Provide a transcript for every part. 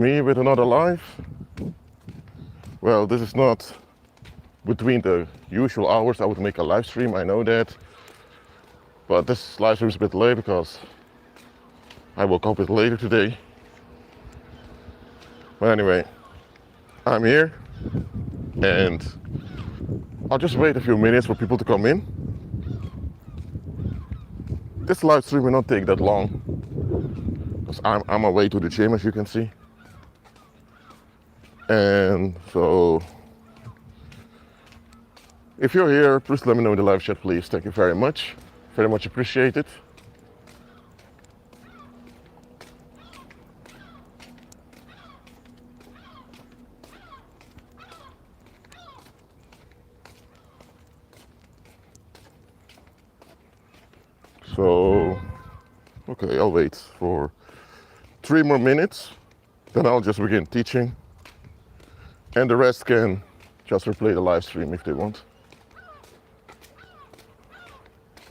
Me with another live. Well, this is not between the usual hours I would make a live stream, I know that. But this live stream is a bit late because I woke up a bit later today. But anyway, I'm here and I'll just wait a few minutes for people to come in. This live stream will not take that long because I'm on my way to the gym, as you can see. And so, if you're here, please let me know in the live chat, please. Thank you very much. Very much appreciated. So, okay, I'll wait for 3 more minutes, then I'll just begin teaching. And the rest can just replay the live stream if they want.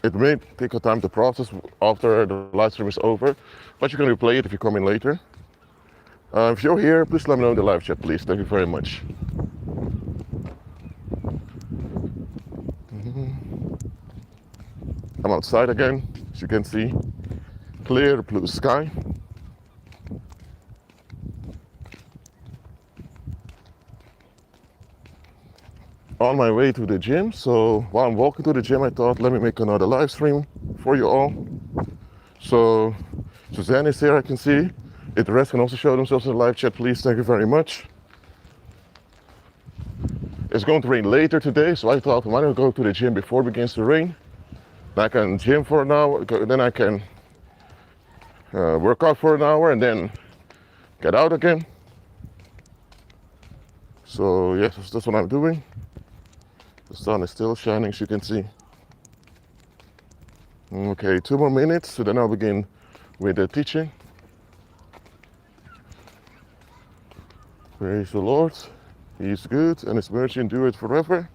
It may take a time to process after the live stream is over, but you can replay it if you come in later. If you're here, please let me know in the live chat, please. Thank you very much. I'm outside again, as you can see. Clear blue sky. On my way to the gym, so while I'm walking to the gym, I thought, let me make another live stream for you all. So Suzanne is here, I can see. If the rest can also show themselves in the live chat, please. Thank you very much. It's going to rain later today, so I thought, why don't I go to the gym before it begins to rain? Then I can gym for an hour, then I can work out for an hour and then get out again. So yes, that's what I'm doing. The sun is still shining, as you can see. Okay, 2 more minutes, so then I'll begin with the teaching. Praise the Lord. He is good, and His mercy endureth forever.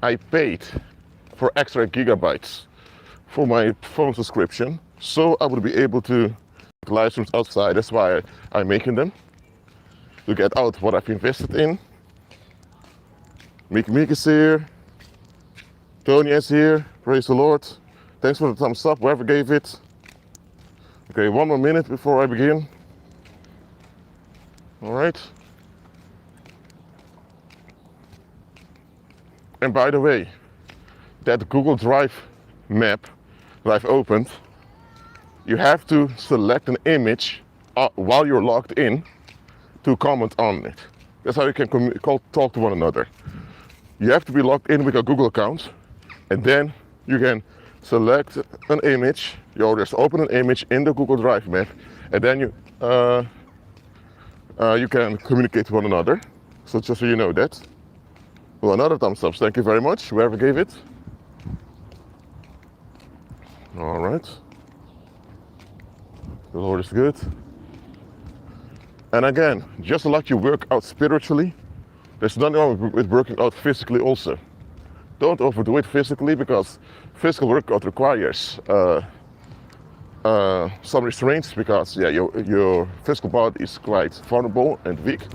I paid for extra gigabytes for my phone subscription, so I would be able to live streams outside. That's why I'm making them, to get out what I've invested in. Meek is here. Tony is here. Praise the Lord. Thanks for the thumbs up, whoever gave it. Okay, 1 more minute before I begin. All right. And by the way, that Google Drive map that I've opened, you have to select an image while you're logged in to comment on it. That's how you can talk to one another. You have to be logged in with a Google account, and then you can select an image. You just open an image in the Google Drive map, and then you can communicate to one another. So just so you know that. Well, another thumbs up. Thank you very much, whoever gave it. All right. The Lord is good. And again, just like you work out spiritually, there's nothing wrong with working out physically also. Don't overdo it physically, because physical workout requires some restraints, because yeah, your physical body is quite vulnerable and weak.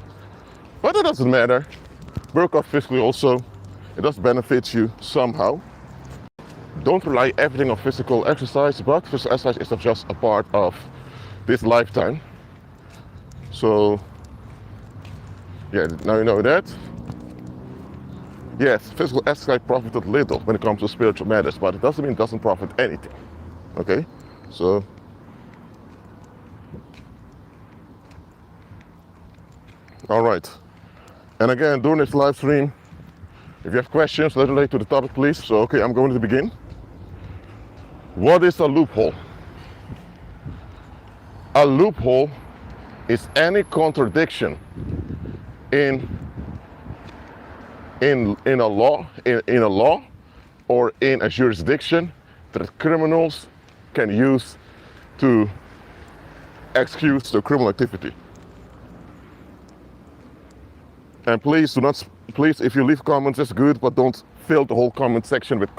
But that doesn't matter. Work out physically also. It does benefit you somehow. Don't rely everything on physical exercise, but physical exercise is just a part of this lifetime. So yeah, now you know that. Yes, physical exercise profited little when it comes to spiritual matters, but it doesn't mean it doesn't profit anything. Okay, so all right. And again, during this live stream, if you have questions related to the topic, please. So okay, I'm going to begin. What is a loophole? A loophole is any contradiction in a law or in a jurisdiction that criminals can use to excuse their criminal activity. And please do not, if you leave comments, it's good, but don't fill the whole comment section with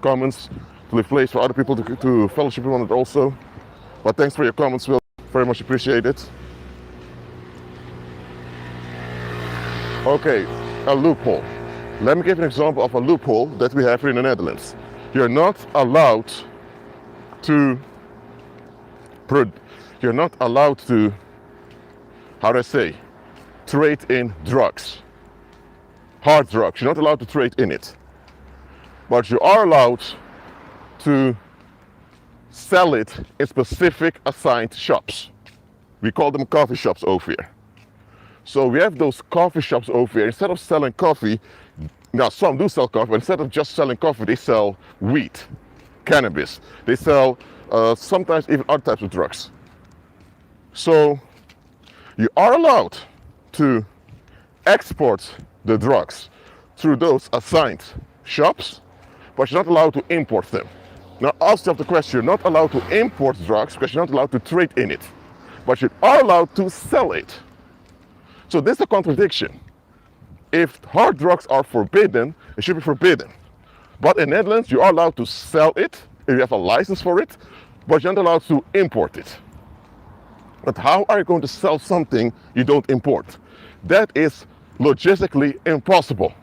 comments to leave place for other people to fellowship on it also. But thanks for your comments, Will. Very much appreciate it. Okay, a loophole. Let me give an example of a loophole that we have here in the Netherlands. You're not allowed to how do I say, trade in drugs. Hard drugs. You're not allowed to trade in it. But you are allowed to sell it in specific assigned shops. We call them coffee shops over here. So we have those coffee shops over here. Instead of selling coffee, now some do sell coffee, but instead of just selling coffee, they sell weed, cannabis. They sell sometimes even other types of drugs. So you are allowed to export the drugs through those assigned shops, but you're not allowed to import them. Now ask yourself the question, you're not allowed to import drugs because you're not allowed to trade in it, but you are allowed to sell it. So this is a contradiction. If hard drugs are forbidden, it should be forbidden. But in Netherlands, you are allowed to sell it if you have a license for it, but you're not allowed to import it. But how are you going to sell something you don't import? That is logistically impossible.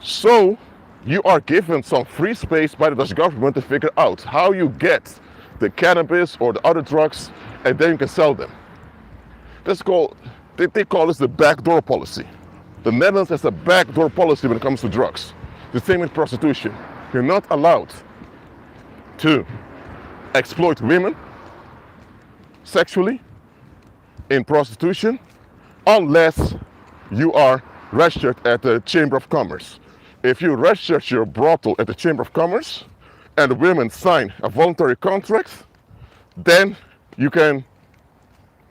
So you are given some free space by the Dutch government to figure out how you get the cannabis or the other drugs, and then you can sell them. They call this the backdoor policy. The Netherlands has a backdoor policy when it comes to drugs. The same with prostitution. You're not allowed to exploit women sexually in prostitution unless you are registered at the Chamber of Commerce. If you register your brothel at the Chamber of Commerce and the women sign a voluntary contract, then you can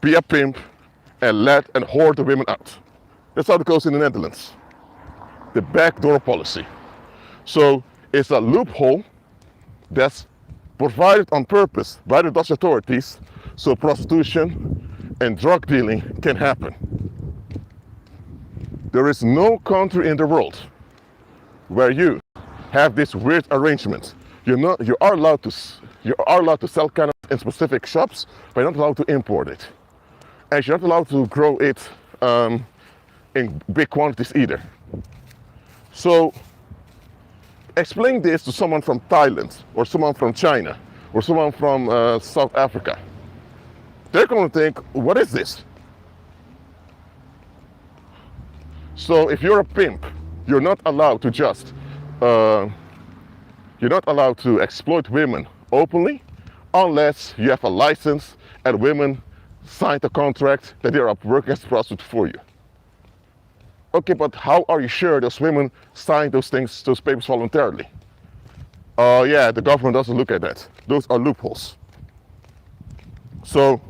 be a pimp and let and whore the women out. That's how it goes in the Netherlands. The backdoor policy. So it's a loophole that's provided on purpose by the Dutch authorities so prostitution and drug dealing can happen. There is no country in the world where you have this weird arrangement. You are allowed to sell cannabis in specific shops, but you're not allowed to import it. And you're not allowed to grow it in big quantities either. So explain this to someone from Thailand, or someone from China, or someone from South Africa. They're going to think, what is this? So if you're a pimp, you're not allowed to just, you're not allowed to exploit women openly unless you have a license and women signed a contract that they are working as a prostitute for you. Okay, but how are you sure those women signed those papers voluntarily? Yeah, the government doesn't look at that. Those are loopholes. So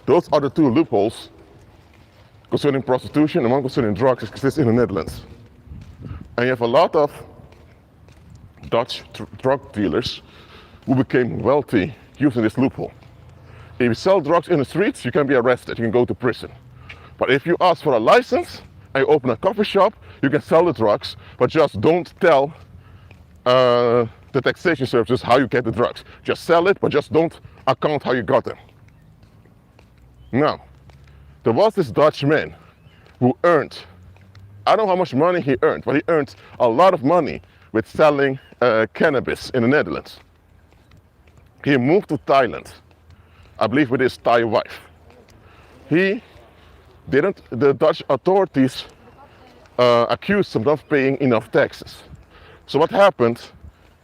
those are the two loopholes concerning prostitution and one concerning drugs that exists in the Netherlands. And you have a lot of Dutch drug dealers who became wealthy using this loophole. If you sell drugs in the streets, you can be arrested, you can go to prison. But if you ask for a license and you open a coffee shop, you can sell the drugs, but just don't tell the taxation services how you get the drugs. Just sell it, but just don't account how you got them. Now, there was this Dutch man who earned, I don't know how much money he earned, but he earned a lot of money with selling cannabis in the Netherlands. He moved to Thailand, I believe with his Thai wife. The Dutch authorities accused him of not paying enough taxes. So what happened?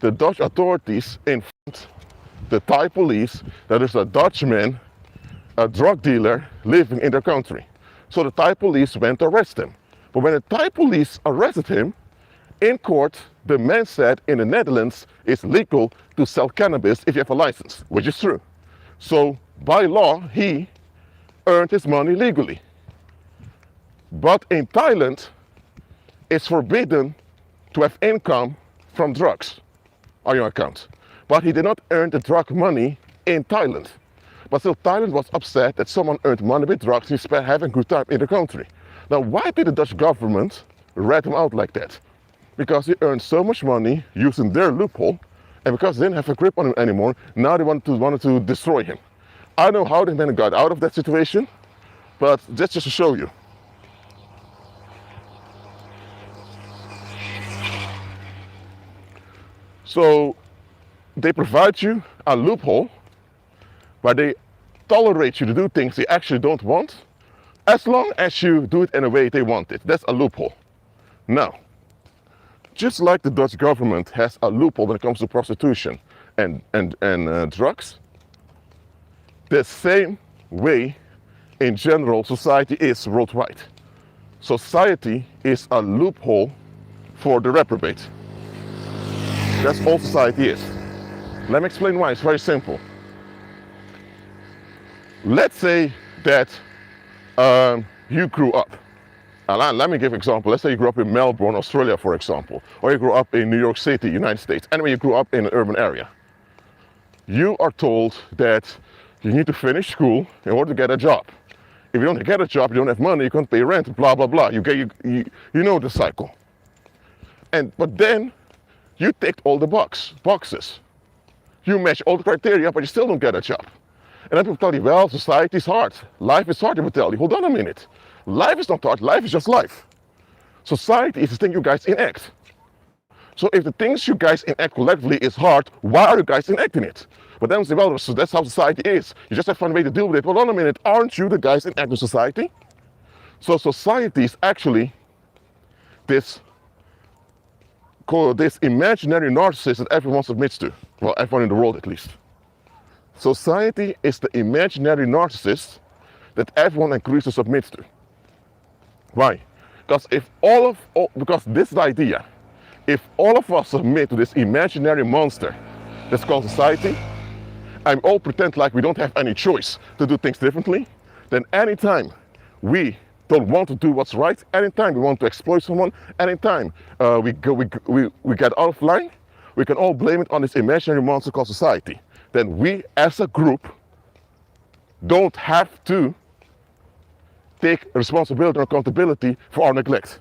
The Dutch authorities informed the Thai police that there's a Dutchman, a drug dealer, living in their country. So the Thai police went to arrest him. But when the Thai police arrested him, in court, the man said in the Netherlands it's legal to sell cannabis if you have a license, which is true. So by law, he earned his money legally. But in Thailand, it's forbidden to have income from drugs on your account. But he did not earn the drug money in Thailand. But still, Thailand was upset that someone earned money with drugs and spent having a good time in the country. Now, why did the Dutch government rat him out like that? because he earned so much money using their loophole, and because they didn't have a grip on him anymore, now they wanted to destroy him. I don't know how the man got out of that situation, but that's just to show you. So they provide you a loophole where they tolerate you to do things they actually don't want, as long as you do it in a way they want it. That's a loophole. Now, just like the Dutch government has a loophole when it comes to prostitution and drugs, the same way in general society is worldwide. Society is a loophole for the reprobate. That's all society is. Let me explain why. It's very simple. Let's say that you grew up. Let me give an example. Let's say you grew up in Melbourne, Australia, for example, or you grew up in New York City, United States. Anyway, you grew up in an urban area. You are told that you need to finish school in order to get a job. If you don't get a job, you don't have money, you can't pay rent, blah, blah, blah. You know the cycle. But then you ticked all the boxes. You match all the criteria, but you still don't get a job. And then people tell you, well, society is hard. Life is hard, they will tell you. Hold on a minute. Life is not hard, life is just life. Society is the thing you guys enact. So if the things you guys enact collectively is hard, why are you guys enacting it? But then we say, well, so that's how society is. You just have to find a way to deal with it. Hold on a minute, aren't you the guys enacting society? So society is actually this imaginary narcissist that everyone submits to. Well, everyone in the world at least. Society is the imaginary narcissist that everyone agrees to submit to. Why? Because because this is the idea. If all of us submit to this imaginary monster that's called society, and all pretend like we don't have any choice to do things differently, then anytime we don't want to do what's right, anytime we want to exploit someone, anytime we get out of line, we can all blame it on this imaginary monster called society. Then we as a group don't have to take responsibility or accountability for our neglect.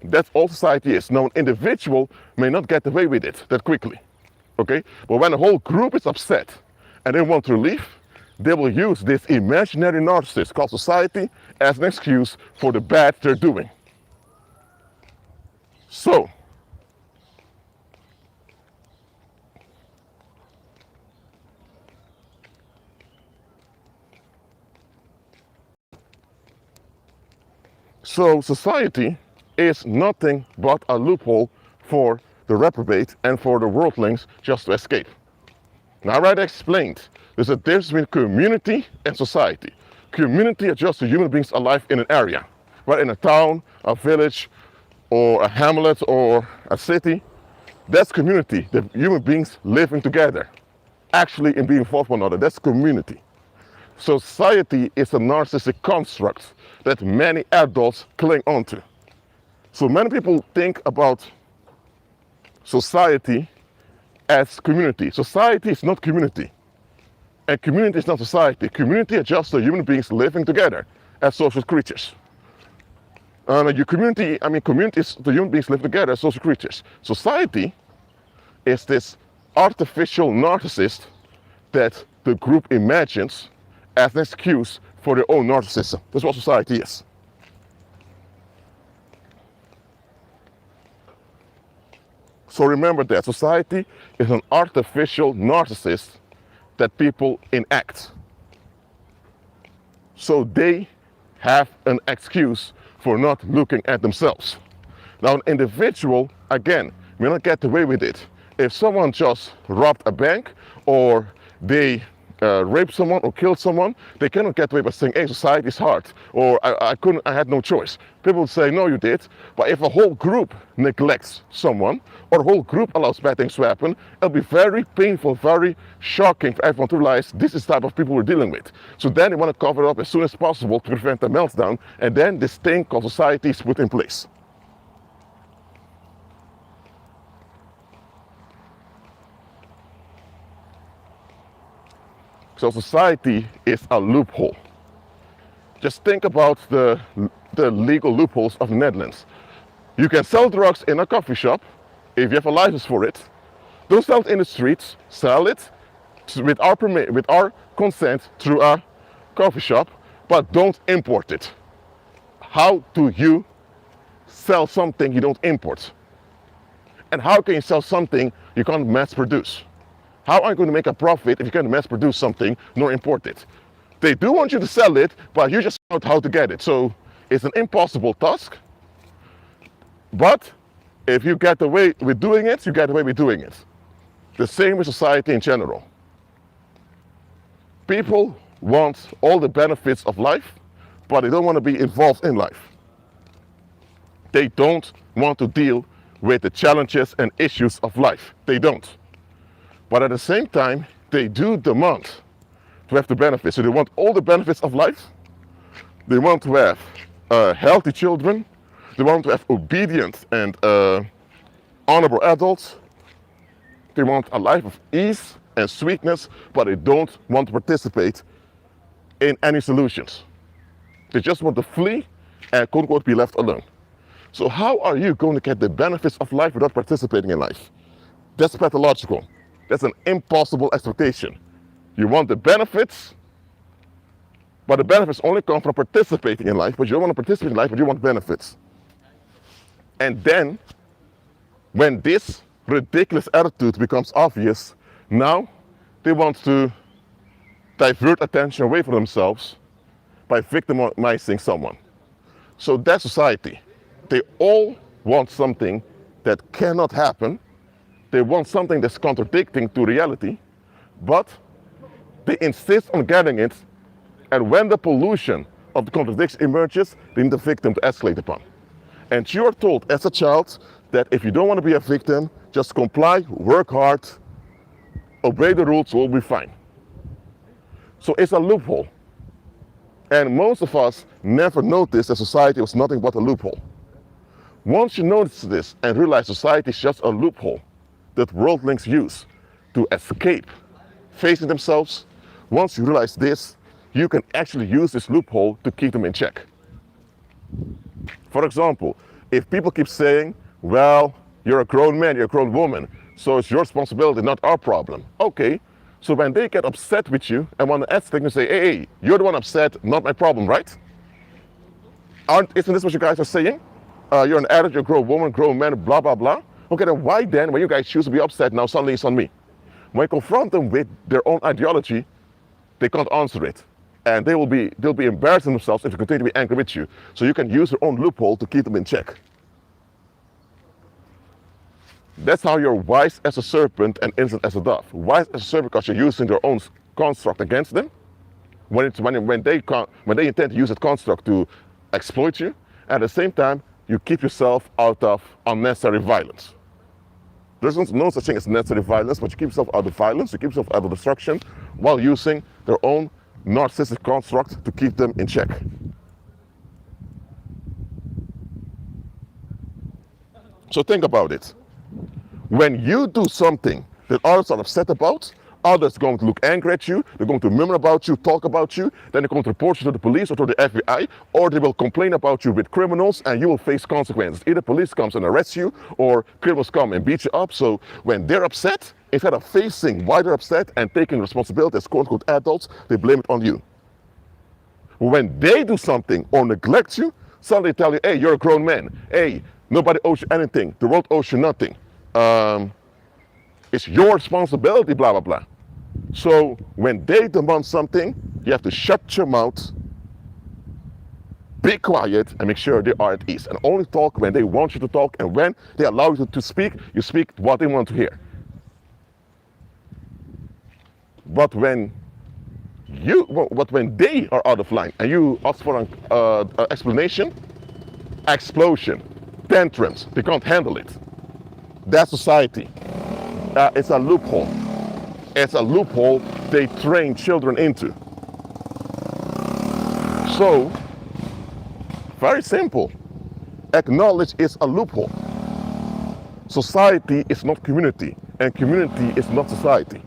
That's all society is. Now, an individual may not get away with it that quickly, okay? But when a whole group is upset and they want relief, they will use this imaginary narcissist called society as an excuse for the bad they're doing. So, society is nothing but a loophole for the reprobate and for the worldlings just to escape. Now, I already explained there's a difference between community and society. Community are just the human beings alive in an area, right? In a town, a village, or a hamlet, or a city. That's community, the human beings living together, actually in being involved with one another. That's community. Society is a narcissistic construct that many adults cling onto. So many people think about society as community. Society is not community. And community is not society. Community are just the human beings living together as social creatures. Community is the human beings living together as social creatures. Society is this artificial narcissist that the group imagines as an excuse for their own narcissism. That's what society is. So remember that society is an artificial narcissist that people enact. So they have an excuse for not looking at themselves. Now, an individual, again, may not get away with it. If someone just robbed a bank or they raped someone or killed someone, they cannot get away by saying, hey, society is hard, or I had no choice. People would say, no, you did. But if a whole group neglects someone, or a whole group allows bad things to happen, it'll be very painful, very shocking for everyone to realize this is the type of people we're dealing with. So then they want to cover it up as soon as possible to prevent a meltdown, and then this thing called society is put in place. So society is a loophole. Just think about the legal loopholes of the Netherlands. You can sell drugs in a coffee shop if you have a license for it. Don't sell it in the streets. Sell it with our consent through a coffee shop, but don't import it. How do you sell something you don't import? And how can you sell something you can't mass produce? How are you going to make a profit if you can't mass produce something nor import it? They do want you to sell it, but you just don't know how to get it. So it's an impossible task. But if you get away with doing it, you get away with doing it. The same with society in general. People want all the benefits of life, but they don't want to be involved in life. They don't want to deal with the challenges and issues of life. They don't. But at the same time, they do demand to have the benefits. So they want all the benefits of life. They want to have healthy children. They want to have obedient and honorable adults. They want a life of ease and sweetness, but they don't want to participate in any solutions. They just want to flee and quote unquote be left alone. So how are you going to get the benefits of life without participating in life? That's pathological. That's an impossible expectation. You want the benefits, but the benefits only come from participating in life, but you don't want to participate in life, but you want benefits. And then, when this ridiculous attitude becomes obvious, now they want to divert attention away from themselves by victimizing someone. So that's society. They all want something that cannot happen. They want something that's contradicting to reality, but they insist on getting it, and when the pollution of the contradiction emerges, they need the victim to escalate upon. And you are told as a child that if you don't want to be a victim, just comply, work hard, obey the rules, we'll be fine. So it's a loophole. And most of us never noticed that society was nothing but a loophole. Once you notice this and realize society is just a loophole that worldlings use to escape facing themselves, once you realize this, you can actually use this loophole to keep them in check. For example, if people keep saying, well, you're a grown man, you're a grown woman, so it's your responsibility, not our problem. Okay, so when they get upset with you and want to escalate, you say, hey, you're the one upset, not my problem, right? Isn't this what you guys are saying? You're an adult, you're a grown woman, grown man, blah, blah, blah. Okay, then why then, when you guys choose to be upset, now suddenly it's on me? When you confront them with their own ideology, they can't answer it. And they'll be embarrassing themselves if you continue to be angry with you. So you can use your own loophole to keep them in check. That's how you're wise as a serpent and innocent as a dove. Wise as a serpent because you're using your own construct against them. When they intend to use that construct to exploit you, at the same time, you keep yourself out of unnecessary violence. There's no such thing as necessary violence, but you keep yourself out of violence, you keep yourself out of destruction, while using their own narcissistic construct to keep them in check. So think about it. When you do something that others are upset about, others are going to look angry at you, they're going to murmur about you, talk about you, then they're going to report you to the police or to the FBI, or they will complain about you with criminals and you will face consequences. Either police comes and arrests you, or criminals come and beat you up. So when they're upset, instead of facing why they're upset and taking responsibility as quote-unquote adults, they blame it on you. When they do something or neglect you, suddenly they tell you, hey, you're a grown man. Hey, nobody owes you anything. The world owes you nothing. It's your responsibility, blah, blah, blah. So when they demand something, you have to shut your mouth, be quiet, and make sure they are at ease. And only talk when they want you to talk, and when they allow you to speak, you speak what they want to hear. But when they are out of line and you ask for an explanation, explosion, tantrums, they can't handle it. That's society. It's a loophole. It's a loophole they train children into. So, very simple. Acknowledge it's a loophole. Society is not community, and community is not society.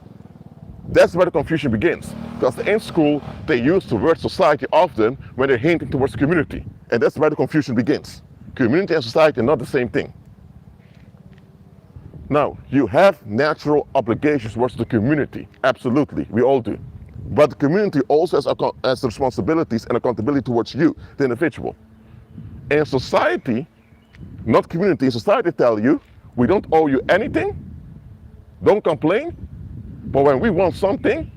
That's where the confusion begins. Because in school, they use the word society often when they're hinting towards community. And that's where the confusion begins. Community and society are not the same thing. Now, you have natural obligations towards the community. Absolutely, we all do. But the community also has responsibilities and accountability towards you, the individual. And society, not community, society tell you, we don't owe you anything, don't complain, but when we want something,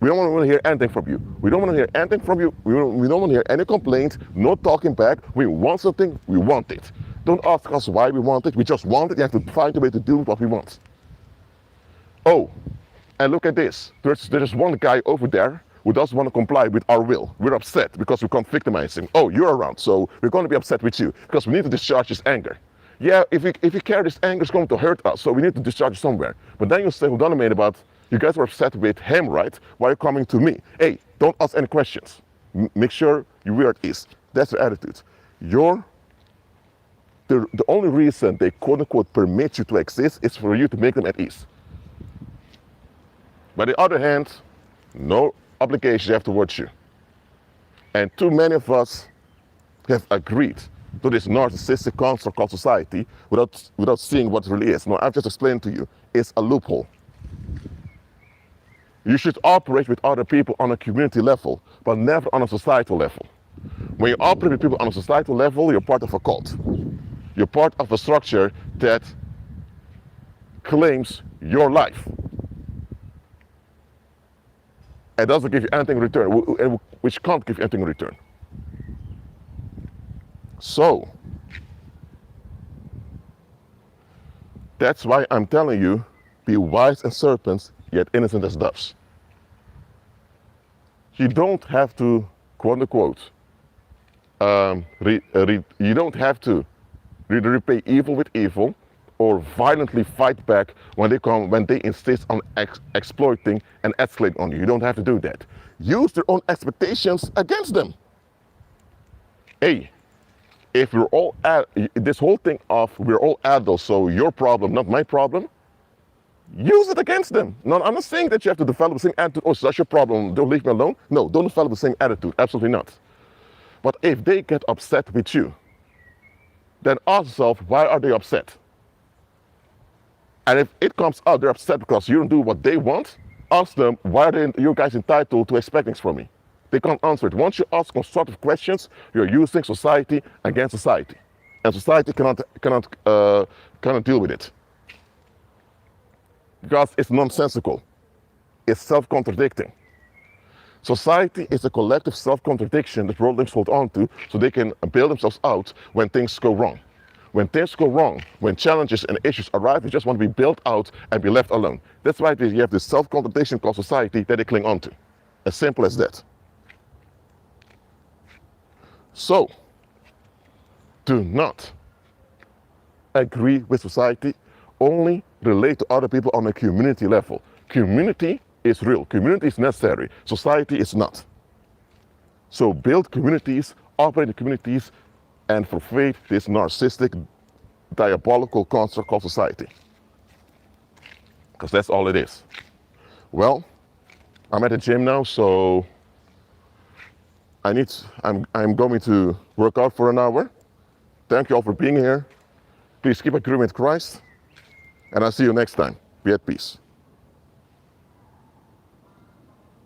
we don't want to hear anything from you. We don't want to hear anything from you. We don't want to hear any complaints, no talking back. We want something, we want it. Don't ask us why we want it, we just want it. You have to find a way to do what we want. Oh, and look at this. There's one guy over there who doesn't want to comply with our will. We're upset because we can't victimize him. Oh, you're around, so we're going to be upset with you because we need to discharge his anger. Yeah, if you carry this anger, it's going to hurt us, so we need to discharge it somewhere. But then you say, hold on a minute, about you guys were upset with him, right? Why are you coming to me? Hey, don't ask any questions. Make sure you're at ease. That's the attitude. The only reason they quote unquote permit you to exist is for you to make them at ease. By the other hand, no obligations you have towards you. And too many of us have agreed to this narcissistic construct called society without seeing what it really is. Now, I've just explained to you, it's a loophole. You should operate with other people on a community level, but never on a societal level. When you operate with people on a societal level, you're part of a cult. You're part of a structure that claims your life. It doesn't give you anything in return, which can't give you anything in return. So, that's why I'm telling you, be wise as serpents, yet innocent as doves. You don't have to, quote unquote, you don't have to repay evil with evil or violently fight back when they insist on exploiting and escalating on you. You don't have to do that. Use their own expectations against them. Hey, if we're all, this whole thing of we're all adults, so your problem, not my problem, use it against them. No, I'm not saying that you have to develop the same attitude, oh, so that's your problem, don't leave me alone. No, don't develop the same attitude, absolutely not. But if they get upset with you, then ask yourself, why are they upset? And if it comes out they're upset because you don't do what they want, ask them, why are you guys entitled to expect things from me? They can't answer it. Once you ask constructive questions, you're using society against society. And society cannot deal with it. Because it's nonsensical. It's self-contradicting. Society is a collective self-contradiction that worldlings hold on to so they can bail themselves out when things go wrong. When things go wrong, when challenges and issues arrive, they just want to be bailed out and be left alone. That's why you have this self-contradiction called society that they cling on to. As simple as that. So, do not agree with society, only relate to other people on a community level. Community is real, community is necessary, society is not. So build communities, operate in communities, and pervade this narcissistic, diabolical construct called society. Because that's all it is. Well, I'm at the gym now, so I'm going to work out for an hour. Thank you all for being here. Please keep agreeing with Christ, and I'll see you next time. Be at peace.